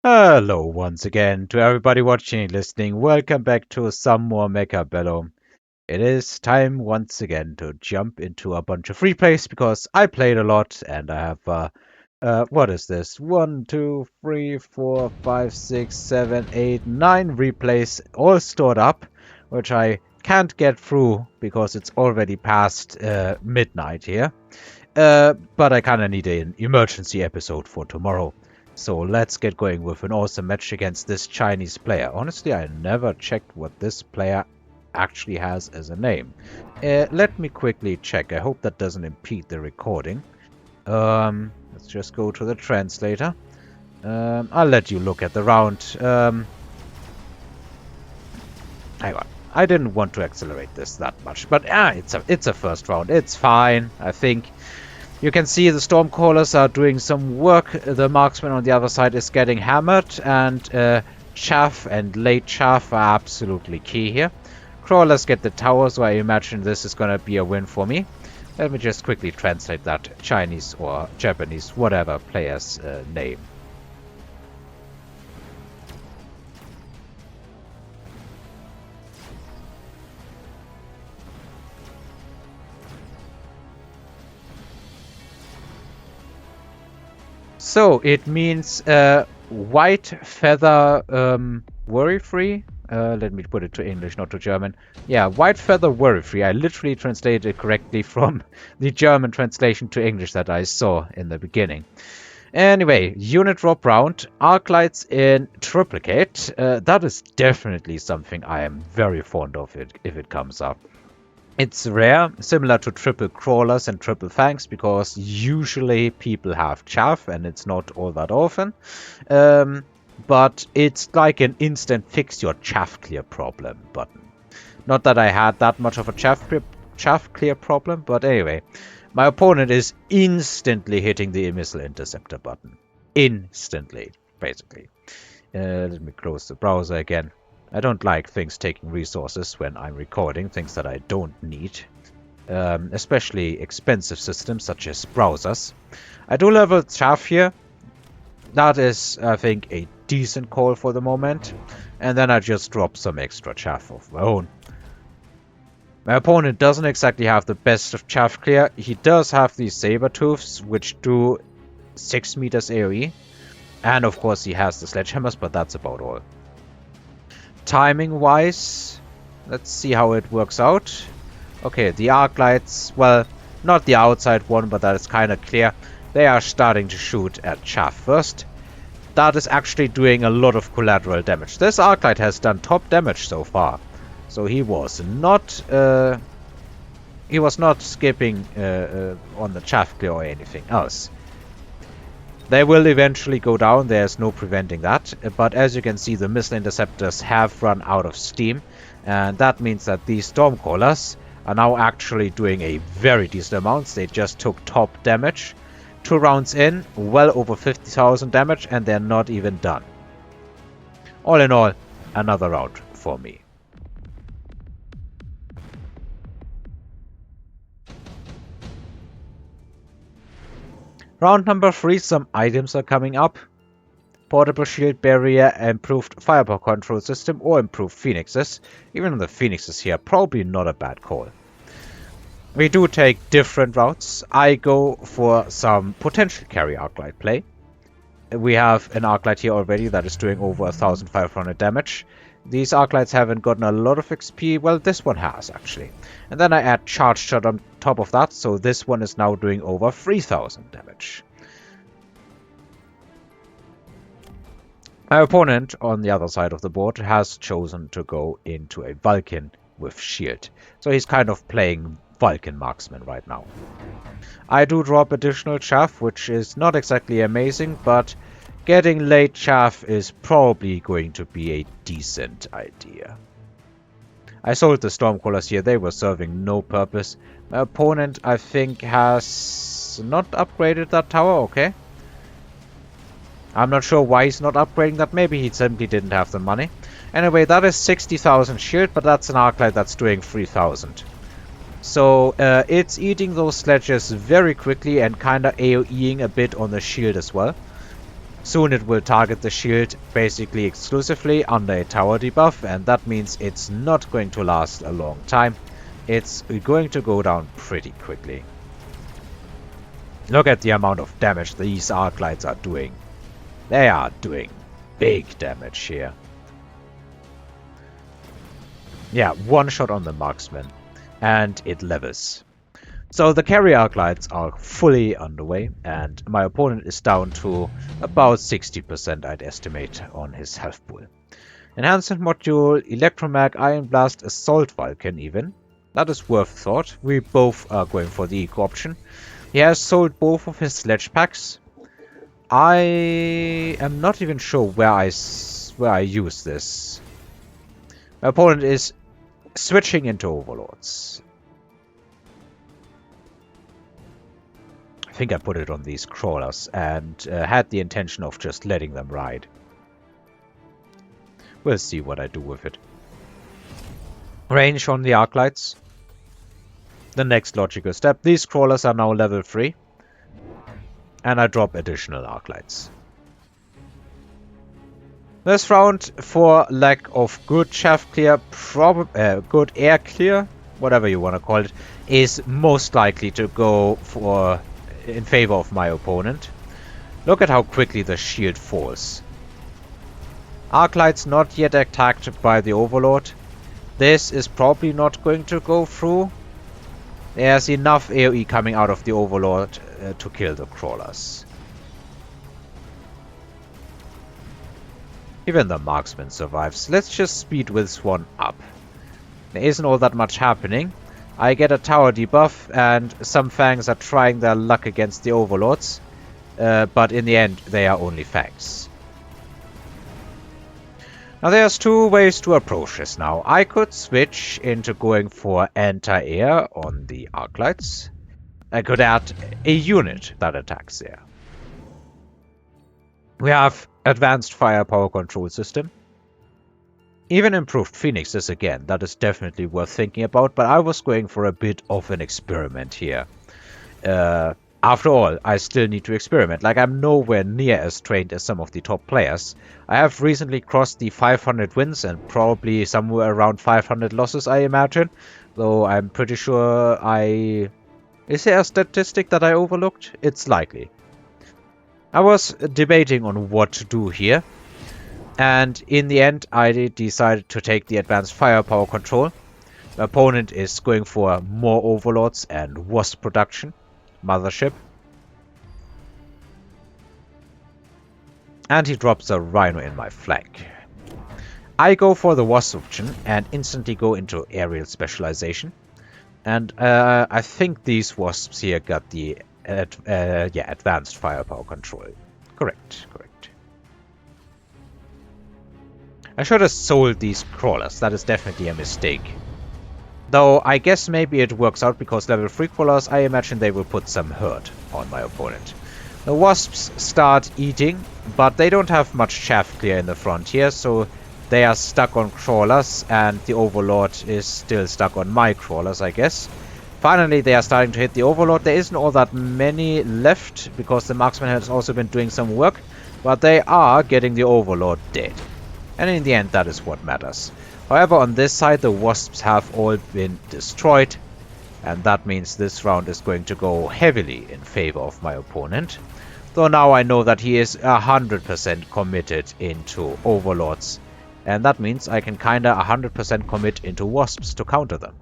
Hello once again to everybody watching and listening. Welcome back to some more Mechabellum. It is time once again to jump into a bunch of replays because I played a lot and I have what is this? 1, 2, 3, 4, 5, 6, 7, 8, 9 replays all stored up, which I can't get through because it's already past midnight here. But I kinda need an emergency episode for tomorrow. So let's get going with an awesome match against this Chinese player. Honestly, I never checked what this player actually has as a name. Let me quickly check. I hope that doesn't impede the recording. Let's just go to the translator. I'll let you look at the round. Hang on. I didn't want to accelerate this that much, but it's a first round. It's fine, I think. You can see the Stormcallers are doing some work. The marksman on the other side is getting hammered, and chaff and late chaff are absolutely key here. Crawlers get the tower, so I imagine this is going to be a win for me. Let me just quickly translate that Chinese or Japanese, whatever player's name. So it means white feather worry-free. Let me put it to English, not to German. Yeah, white feather worry-free. I literally translated it correctly from the German translation to English that I saw in the beginning. Anyway, unit drop round. Arc lights in triplicate. That is definitely something I am very fond of if it comes up. It's rare, similar to triple crawlers and triple fangs, because usually people have chaff and it's not all that often. But it's like an instant fix your chaff clear problem button. Not that I had that much of a chaff clear problem, but anyway. My opponent is instantly hitting the missile interceptor button. Instantly, basically. Let me close the browser again. I don't like things taking resources when I'm recording, things that I don't need. Especially expensive systems such as browsers. I do level chaff here. That is, I think, a decent call for the moment. And then I just drop some extra chaff of my own. My opponent doesn't exactly have the best of chaff clear. He does have these saber tooths, which do 6 meters AoE. And of course he has the sledgehammers, but that's about all. Timing wise, let's see how it works out. Okay, the arc lights, well, not the outside one, but that is kind of clear. They are starting to shoot at chaff first. That is actually doing a lot of collateral damage. This arc light has done top damage so far. So he was not skipping on the chaff clear or anything else. They will eventually go down, there's no preventing that, but as you can see the missile interceptors have run out of steam, and that means that these Stormcallers are now actually doing a very decent amount. They just took top damage, 2 rounds in, well over 50,000 damage, and they're not even done. All in all, another round for me. Round number 3, some items are coming up. Portable shield barrier, improved firepower control system, or improved phoenixes. Even the phoenixes here, probably not a bad call. We do take different routes. I go for some potential carry arclight play. We have an arclight here already that is doing over 1,500 damage. These arclights haven't gotten a lot of XP. Well, this one has, actually. And then I add charge shot on top of that, so this one is now doing over 3,000 damage. My opponent, on the other side of the board, has chosen to go into a Vulcan with shield. So he's kind of playing Vulcan marksman right now. I do drop additional chaff, which is not exactly amazing, but getting late chaff is probably going to be a decent idea. I sold the Stormcallers here, they were serving no purpose. My opponent, I think, has not upgraded that tower, okay. I'm not sure why he's not upgrading that, maybe he simply didn't have the money. Anyway, that is 60,000 shield, but that's an arclight that's doing 3,000. So it's eating those sledges very quickly and kinda AoEing a bit on the shield as well. Soon it will target the shield basically exclusively under a tower debuff, and that means it's not going to last a long time. It's going to go down pretty quickly. Look at the amount of damage these arc lights are doing. They are doing big damage here. Yeah, one shot on the marksman, and it levels. So the carry arc lights are fully underway, and my opponent is down to about 60%, I'd estimate, on his health pool. Enhancement module, Electromag, Iron Blast, Assault Vulcan even. That is worth thought. We both are going for the eco option. He has sold both of his sledge packs. I am not even sure where I use this. My opponent is switching into Overlords. I think I put it on these crawlers and had the intention of just letting them ride. We'll see what I do with it. Range on the arc lights. The next logical step. These crawlers are now level 3. And I drop additional arc lights. This round, for lack of good shaft clear, good air clear, whatever you want to call it, is most likely to go in favor of my opponent. Look at how quickly the shield falls. Arc lights not yet attacked by the Overlord. This is probably not going to go through. There's enough AoE coming out of the Overlord to kill the crawlers. Even the marksman survives. Let's just speed this one up. There isn't all that much happening. I get a tower debuff and some Fangs are trying their luck against the Overlords. But in the end, they are only Fangs. Now there's two ways to approach this now. I could switch into going for anti-air on the arc lights. I could add a unit that attacks there. We have advanced firepower control system. Even improved phoenixes again, that is definitely worth thinking about, but I was going for a bit of an experiment here. After all, I still need to experiment. Like, I'm nowhere near as trained as some of the top players. I have recently crossed the 500 wins and probably somewhere around 500 losses, I imagine. Though I'm pretty sure Is there a statistic that I overlooked? It's likely. I was debating on what to do here. And in the end, I decided to take the advanced firepower control. My opponent is going for more Overlords and Wasp production. Mothership. And he drops a Rhino in my flank. I go for the Wasp option and instantly go into aerial specialization. And I think these Wasps here got the advanced firepower control. Correct. I should have sold these crawlers. That is definitely a mistake. Though, I guess maybe it works out because level 3 crawlers, I imagine they will put some hurt on my opponent. The Wasps start eating, but they don't have much chaff clear in the front here, so they are stuck on crawlers, and the Overlord is still stuck on my crawlers, I guess. Finally, they are starting to hit the Overlord. There isn't all that many left, because the marksman has also been doing some work, but they are getting the Overlord dead. And in the end, that is what matters. However, on this side, the Wasps have all been destroyed. And that means this round is going to go heavily in favor of my opponent. Though now I know that he is 100% committed into Overlords. And that means I can kinda 100% commit into Wasps to counter them.